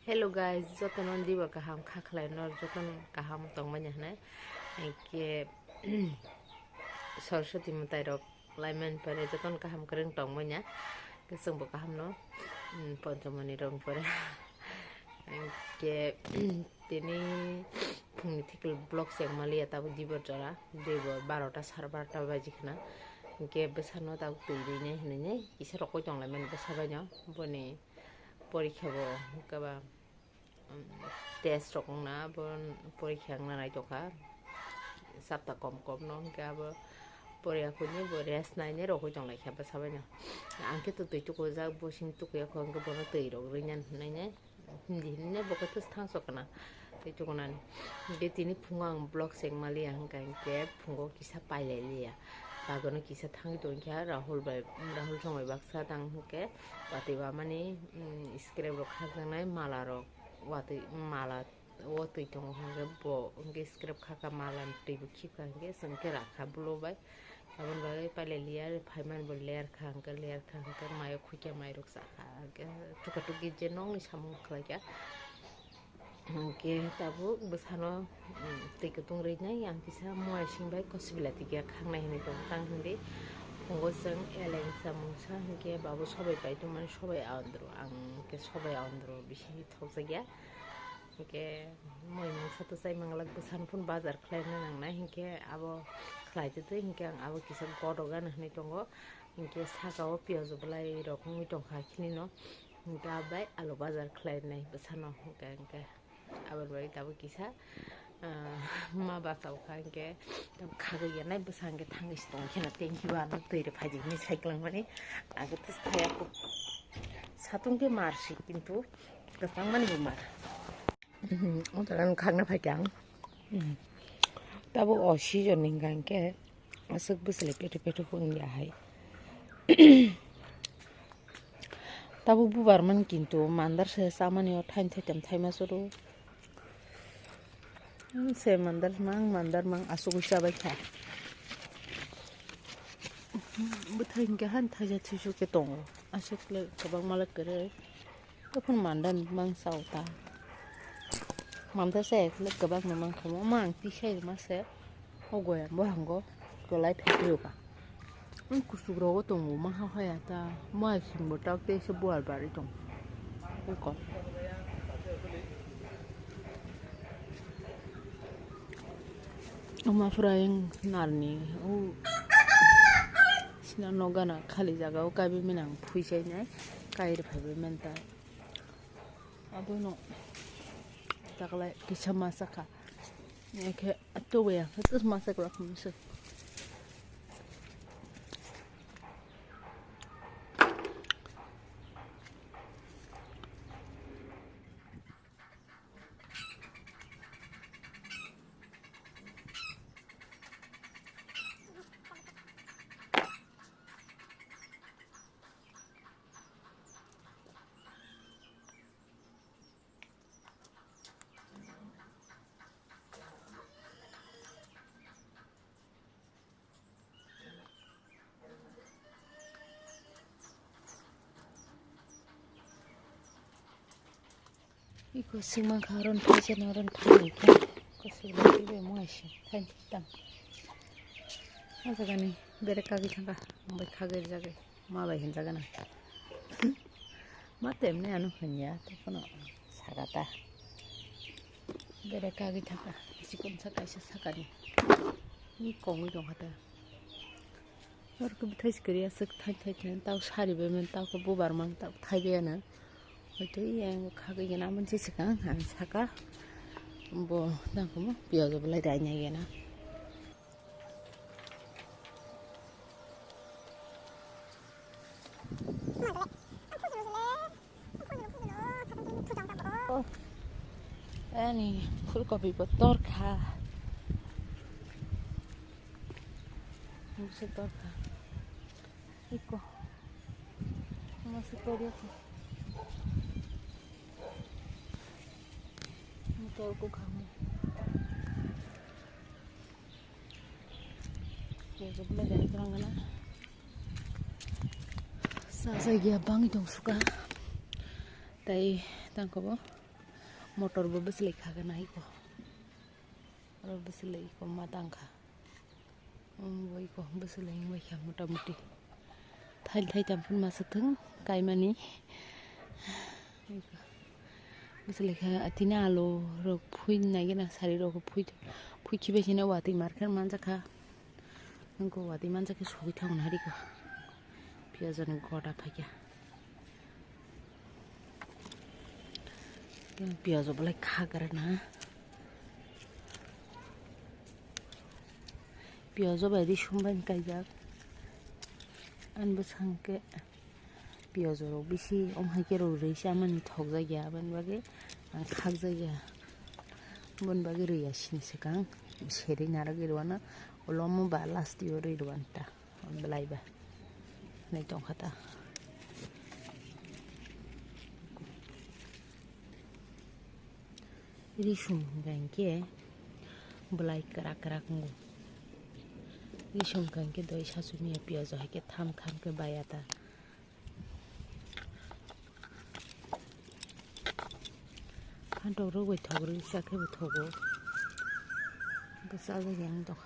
Hello guys, joton on diba kaham khaklai nor joton kaham tongmanya hne ke Saraswati matai rok laiman pare joton kaham kreng tongmanya ke sungbo kaham no ponchamani rong pare ke tini phungni thikil blog sek malia tabu diba jara debo 12টা 12:30 baji khna ke besano tabu tuiri ne hne isa rokoi tonglaiman besabaino boni porikha bo kaba test rokna bon porikha nganai toka sapta kom no gabo poria khuni bo rest naine rokoi tonglai khaba sabaino angke to tui tuko jak bosing tuko ya khong bono tui rok rinyan naine hindi ne bokato thang sokana tui tuko nan be tini phungang blog sek malia hangkai ke phungo kisa pailai lia bagono kisa thangi tongkha rahul somai baksa tang hangke watiba mani script rok khajanai mala rok watui mala o tui tongo hangke bo hangke script khaka mala tui bo khika hangke sangke rakha bulobai abon bagai pailai lia phaiman bo layer kha hangke mayo khukya mai rok sakha tuka tuki je nong ni samung khlaika hangke tabu besano tui kutung rinai yang kisa muai singbai kosibilati kya khangnai hini tong tang hindi phungo jeng eleng samungsa hangke babu sobai pai tongmani sobai andro angke sobai andro bisi thokjakya hingke moi mangsa to chai manglak besan phun bazar khlaina nangnai hingke abo khlaitoi hingke ang abo kisa godogan hini tongo hingke sakao piyaj blai rok ngui tongkha khini no hingke abai alu bazar khlainai besano hingke abon bai tabu kisa ma basau hangke khagoi yanai besangke thangis tongkhena thank you an tui re phaji ni cycling mani age to thaya ko satungke marsi kintu kasang mani bumar otaran khagna phakyang tabu o season ningangke asuk busle petu phungya hai tabu bubar man kintu mandar se samani o thain thaitam thaima suru se mandar mang asuk sabai kha buthain ke han thaja thisu ke tong asuk le kabang malak kare phun mandan mang sauta mamta se le kabang mang khomo mang ti khai ma se ogoya bo hango golai thaiu ka kusugro go tong ma ha haya ta mai simbo tak te se boal bari tong ko Oma frying narni sina nogana khali jaga o kabi minang phuisai nai kair phaibe menta abono taklai kisama saka neke atowe ya tus masak rakmse iko sima karon pajan orang thani ke ko silati be moishi than tam aja gani bere kagi thanga bai khage jage ma bai hin jaga na ma temne anu khanya to kono sagata bere kagi thanga sikon sakai sa sakani ni kongi dong hata और को बिथाइ करिया सक थाइ ताउ सारि बे मन ताउ को बुबार mang ताउ थाइ बे ना itu yang kagak gina menci sekarang harus saka bo nang kamu biasa belai danya gina oh ini fullkopi betor kah masih betor kah iko masih betor ko kamu ke jebla dari terangana sa sa gia bang dong suka tai tangko bo motorbo beslai khagan haiko aro beslai ko matangkha boi ko beslai ngoi kha motamuti thai tampun masakthang kaimani beslai kha atina alo rok phui naigena sari rok phui khibe sine wati marker manjakha nko wati manjakhe sugi thang hariko piazan goda phakya piazo bolai khagarna piazo baidi shumban kaijak an besangke piazo ro bisi omhaike ro reisa mani thokja ya ban bage khakja ya bon bage reya sinsekang seri naragirwana olomo ba lasti ore irwanta belaiba nei tongkhata risum gangke belai kerak ngu risum gangke doi sasumi piazo hake tham ke bayata kanto rogoi thogri sakhe thogo besaja yang dok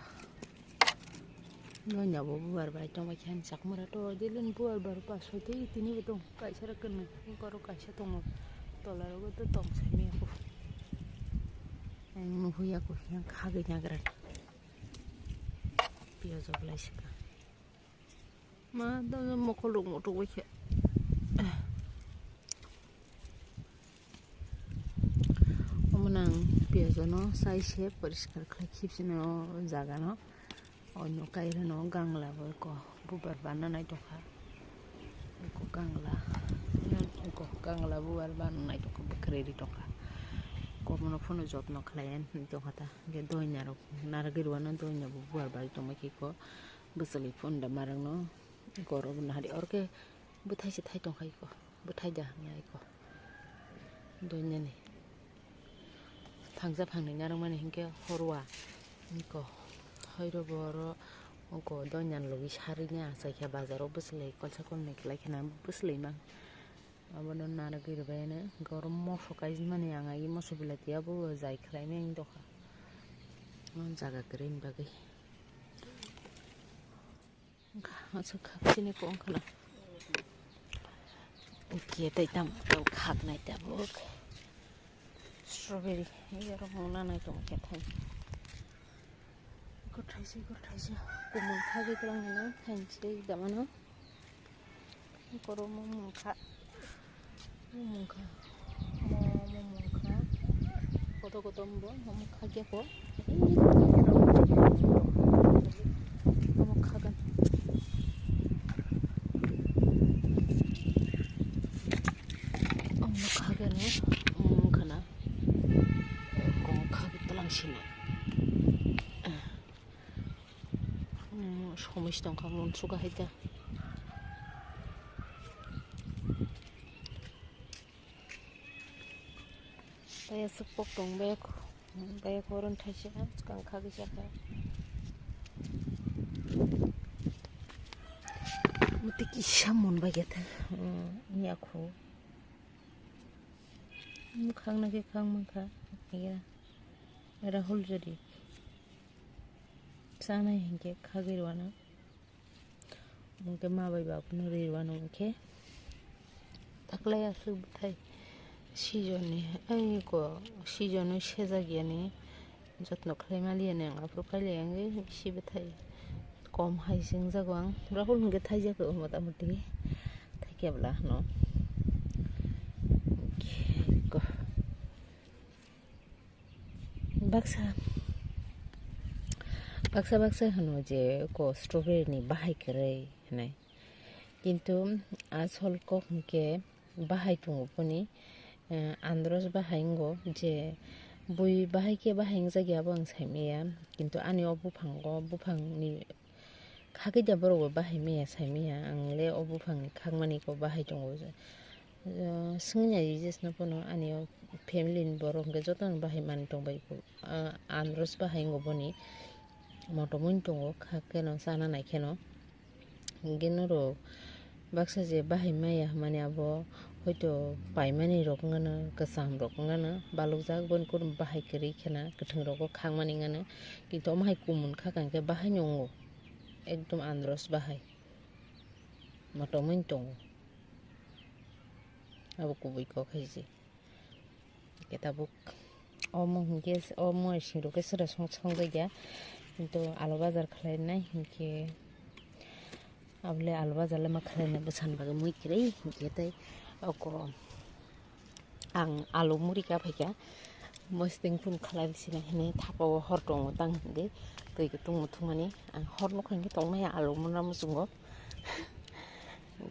no nyabo buar bai tong bakhan sakmara to dilen buar bar paso te tini betong kaisara ken karo kaisa tong tolaro to tong semi ko ang huya ko yang khage nyagran piazo blaisika ma da mokolong moto weke omonang piazo no saise poriskar khlai khipsino jaga no onno kaira no gangla boy ko bubar bananai tokha ko gangla bubar bananai tokha bakreri tokha komono phono jotno khlayen tokha ge doinya ro naragirwana doinya bubar bai tomaki ko besali phon da marang no goro nahari orke buthai se thai tongkhai ko buthai da ngai ko doinya ni phangja phangni narang mani hinke horwa ko hoiro boro ko donyan logi sarinya saikha bazaro beslai kolsa kolne khlaikena beslai mang abono naragirbaine gorom moso kaizmani anga i moso bilati abo jai khlaimeng dokha jaga green bagi acha khapsini ko khala ke tai tam khak nai ta bok strawberry yero mona nai to ke thai gotraisi kumun khagi tlang na thainchi damano koro mumukha koto mbo mumukha ge ko mumukha gan mumukha ge no mumukha na ko khagi tlang sine সমস্ত কামন সুগা হইতা তাই সুপক দং বে করন থাইছে কাং খাগি জাকা মতে কি সামন বাগেতা ইয়াখো মুখাং নাকে খাং মুখা ইয়া রাহুল জরি sana hinge khagirwana mungke mabai bapno rirwana mungke taklai asu thai season ai ko season sejagiani jotno khlaimali ane apro kaile ange sibe thai kom haising jagwang rahul hinge thai jako motamuti thaikebla no ko baksa hano je ko strawberry ni bahai kare nai kintu asol ko ke bahai tungo poni andros bahaingo je bui bahai ke bahang jagya bang saimiya kintu ani obufang ni khagi da boro bahai meya saimiya angle obufang ni khangmani ko bahai tungo singnya jesna pono ani family ni boro ke jotan bahai man tongbai ko andros bahaingo boni motomun tongo khakeno sana naikeno genoro baksa je bahai maya mane abo hojto paimani rok ngana kesam rok ngana balukjak bon kun bahai kari khena gethang rok khangmani ngana kintu amhai kumun khakan ke bahai nyongo ekdom andros bahai motomoi tongo abo kubui ko khaisi ketabuk omo hingke omo singro ke sera song gya kintu alu bazar khlainai hingke abole alu bazar le ma khlainai besan baga mui kirei hingke tai oko ang alu muri ka phaika mosting pun khalai sina hine thapo hor tongo tang hinde tui ke tung muthumani ang hor no khangke tongmaya alu munra musungo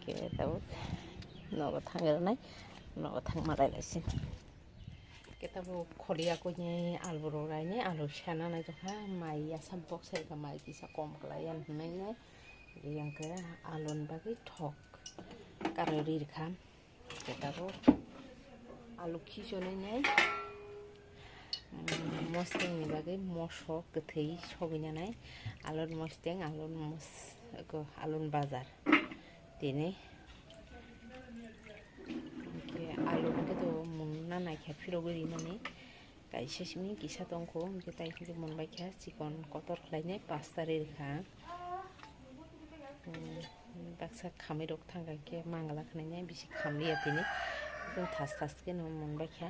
ke tabo nogo thangnai nogo thangma laisin ketabo kholia ko ni alu ro rai ni alu sana na jokha mai asam box sai ka mai kisa kom klayan nai nai yang ke alun bagi thok karori kham ketabo alu khishone nai mosteng ni bagi moso kethei soginya nai alun mosteng alun mos ko alun bazar tini alu ke to munna nai kha phiro gori nani kaisa simi kisa tongko ke tai ke monbai kha chikon kotor khlainai 5 tarir kha baksa khamai rok thanga ke mangala khnai bisi khamli atini ekdom thas ke no monbai kha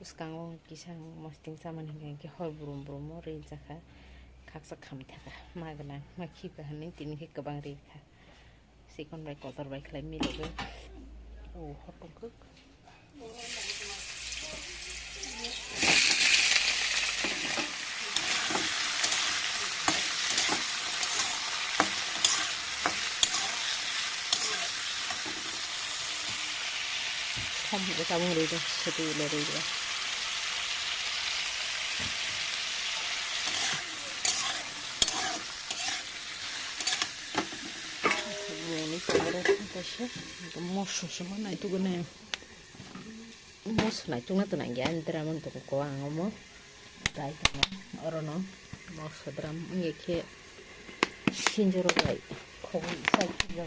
uskango kisang mosting saman ke hor burum ri jakha khaksa khamai thaka magna makhi ka hani tini ke kabang ri kha sikon bai kotor bai khlai mi loge o hotong kuk không có sao đi đâu sẽ đi lên đi đâu ini kamera tasha mosu semua na itu guna mos na itu na tenang ya antara untuk ko angomo tai tanga orono mos dram ngeke shinjoro gai ko sai jo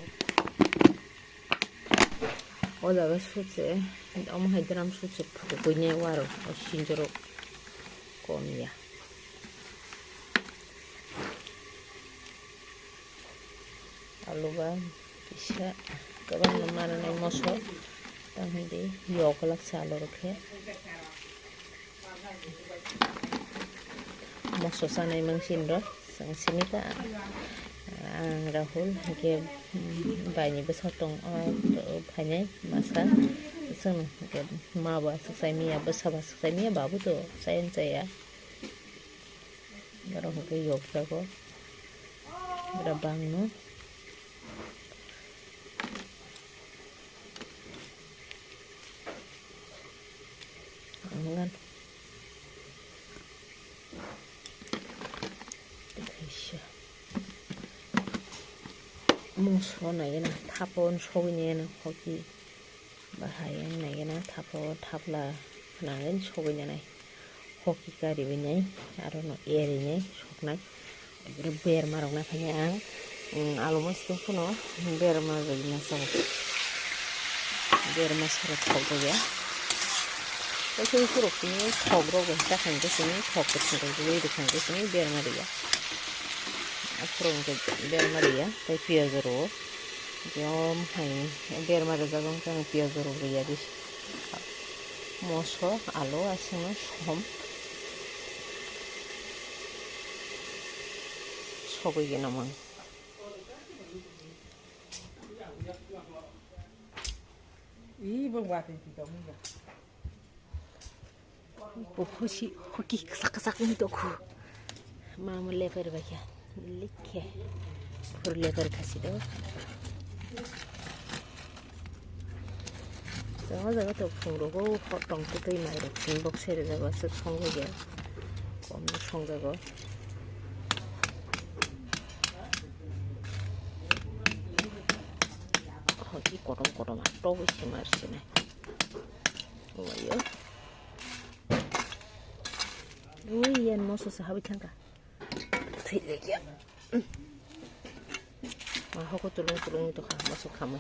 odaga suce om haidram suce punya waro shinjoro konya aluba bisa kabang mana nai moso tang hindi yokolak salo rokhe moso sanai mangsin ro sang sinita ang rahul ke bani besotong phane masa sang ke mawa saksai mia besaba saksai mia babu to sayen saya garo ke yoksa ko rabang no angan muso na yana tapon shogin na hoki bahayan na yana tapo tapla nangen shogin na hoki kari binai arono eri ne shoknai ber marok na phanya alu mas tu puno ber marok na sa ber masara thogdo ya Kasi kurok ini khogro ga ta khang ke sini khog ke sini doi de khang ke sini ber maria afrong ke ber maria tai piaz ro jom hai ber maria jagong kan piaz ro ya dis moso alo asma som sobi ge namang bang watin kita munga Hoshi hoki sak untuk ku mama leper bakia like pur leper kasih do sama jaga to phungro ko hotong to tei mai ro tin box sere jaga se song ge kom song jaga hoki korom to bisi marsine oh ya Uy, moso sahabat changka. Tidak ya. Mah aku tulung itu kan masuk kamu.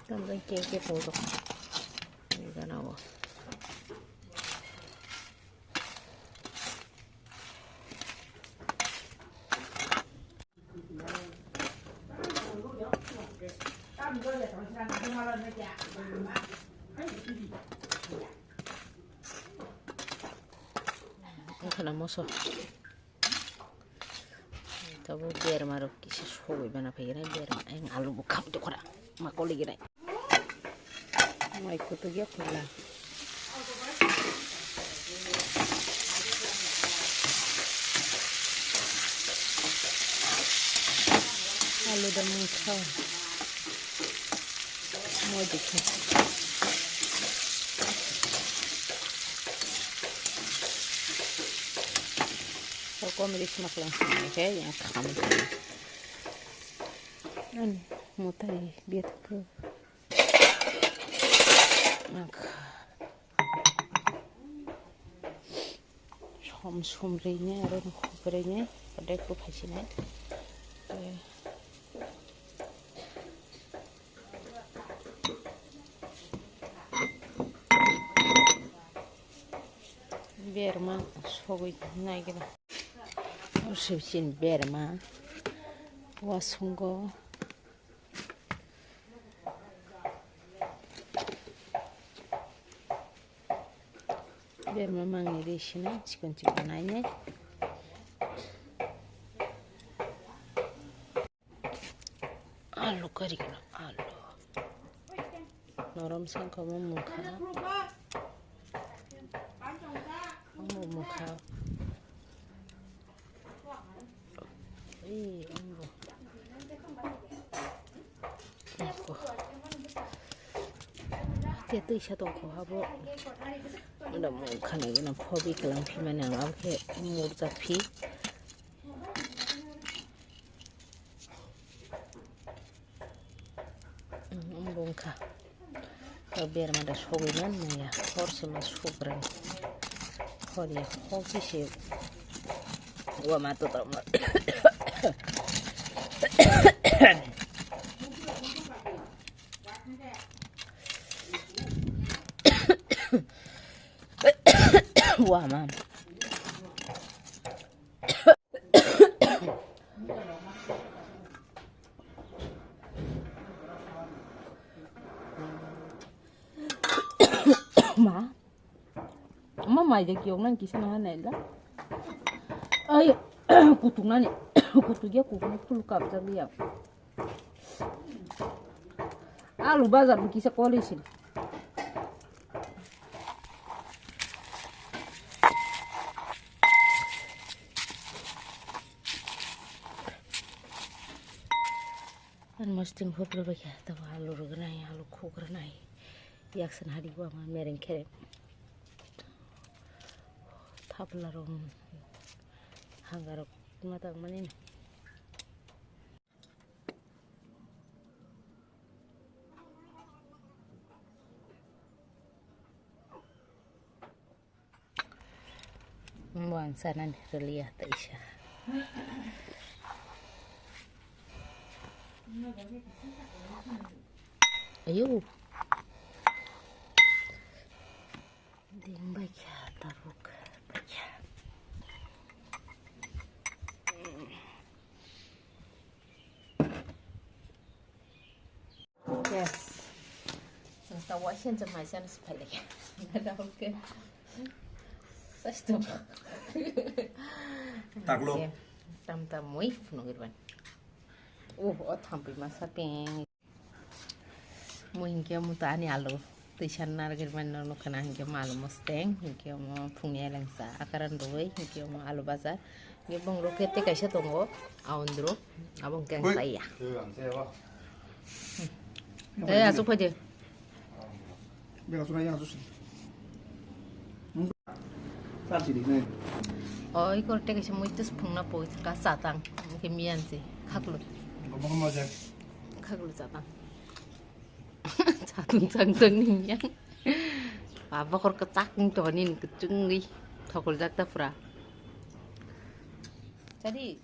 땀장 깨게 보도 이거 나와. Kana moso. Tabu biar maruk kisi suhu ibana pegina biar ang alu buka tu kora makoli gina. Mau ikut dia kora. Alu dah muncul. Mau dikit. Aku ambil semak langsung aja yang kamu. Nan mutai biar ke. Nak. Somrinya ada kubernya, ada kupasnya. Biar mah sogi naik lah. Ushibshin berma wasungo berma mangiri shina cikon cikonanya alu kari kena alu norom sang kamu muka dia tu isya toko habo, ada mau kan lagi nak hobi kelang pi mana yang aku ke murza pi, bongka, biar mana hobi mana ya, horse mas hubran, hobi hobi sih, gua matu tak mat. Wah, mam. Ma. Mama aja kiong nang kisah mana lah. Ay, kutungan ni. Kutugia kutungan tu luka besar dia. Alu bazar kisah kolis ini. An mastin hoplo bakia tawa alu rognai alu khogranai yaksan hari gua ma mereng kere thapla rom hangarok mata manin muang sanan relia taisha ayo din baca taruk baca yes since the washing of my son's pellet ada oke stop Taklo. tam muy nungguin tampil masa peng mungkin mutani alu tishan nargir mana no kena hingga malu musteng hingga mau punya lengsa akaran doi hingga mau alu bazar hingga bang rokete kaisa tunggu awandro abang keng saya asup aja Biar sudah yang susah. Sabi ni. oh ikor teka kaisa muito spungna po kasatang hingga mian sih kaklut Ngomong aja. kaklut satang satu cangcang nih yang apa kor kecaking donin kecungi thokol jakta pura jadi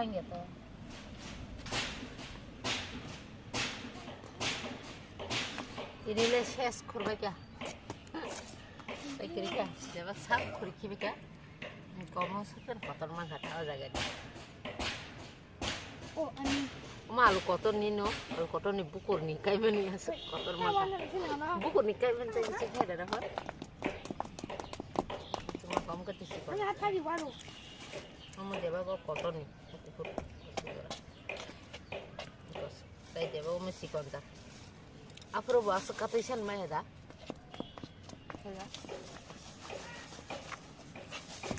खाएंगे तो 이리래 셰스 코르베क्या 백그리까 내가 싹 코르키비까 검은 색깔 버터만 갖다 자게 엄마 알로 거터니노 알로 거터니 부코니 까이면이 하서 거터만 부코니 까이면 되지 해라 봐 cuma kamu ketisi kok Ini apa di warung? kamu dia bawa kotor nih terus saya dia bawa mesti kontak 앞으로 와서 카페션 많이 해다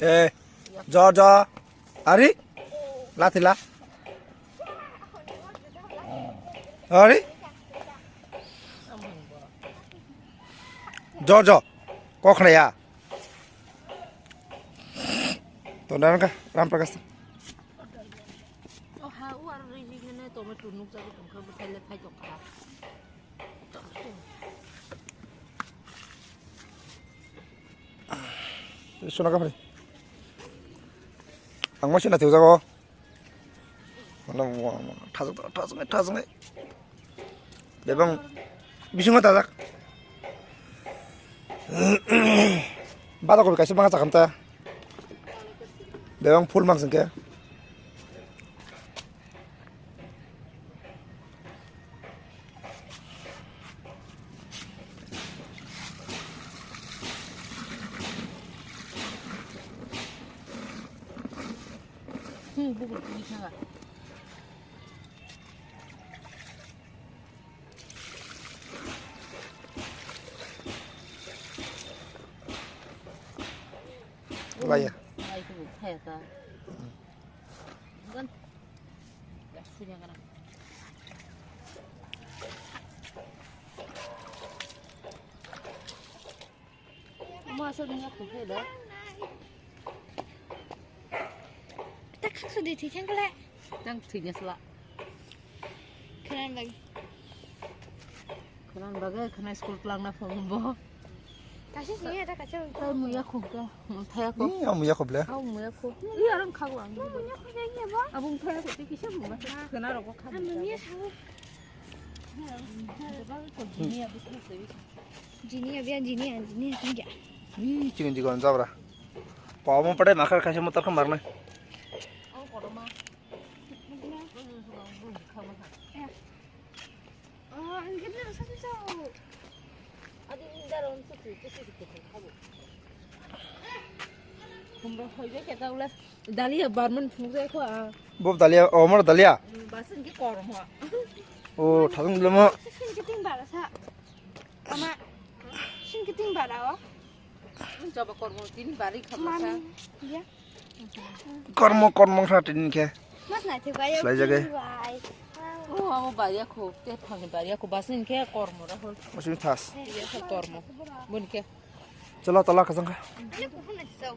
에, 저, 아리? 라틸라? 아리? 저, 거크래야. 또 나는 가, 람프라갔어. 하우 아르리기네 또면 두눅자고 좀 그런 거 달래 타줘 가 수나가 버리. 악마씨나 되자고. 뭐 타성해. 매번 미싱어 다작. 바다고비 가시 방아자 감다. 매번 풀망 생게. 보고 이상하 와야. 아이고 타야다 이건 야 수냐가나 엄마 서든야 고해다 Tak sudah ditiang kelak. 짱 드냐슬라 Keren lagi. 그런 바가 그날 스쿨 플랑나 폼보 Kasih sini ada kacau. 또 뭐야 고가 타야고 이 아무야 겁래. 아우 뭐야 고 이랑 가고 안 돼. Punya kayaknya bang. 아봉 타야고 되게 시험 못 맞아 그날하고 가자 Ambilnya sawo. 지니야 비슷했어 Jini ya tinggi. 이 지금 잡아라. 바보 पड़े माखर खासे मत रख मारना. 어 걸어마 Ini kan satu sawo. 아니 인다론 스트 뜻이 하고 kumba hoye keta ula dalia barman phungse ko a Bob दलिया ओमर दलिया. basin ki korom ha ओ थादुं लमो. Sin keting bara sa. Ama sin keting bara wa. coba kormo tin bari khamasa Mami. Ya. कर्म साटिन के. Mas na thiu kayo. Selai jaga. o amo baria ko te phang baria ko basin ke kormo ra hol मसिन थास. ye sa kormo bun ke चलो तला कसं का. Ini bukan na sawo.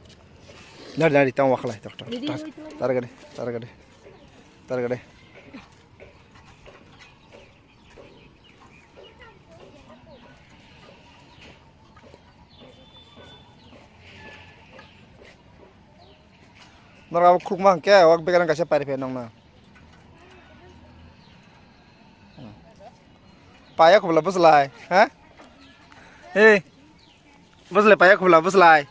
नारी तां वाखला तक. तारगडे. नराव खुकमा के वाक बेगान गासे पारि फे नंगना पाया खबला बसलाय हैं ए बसले पाया खबला बसलाय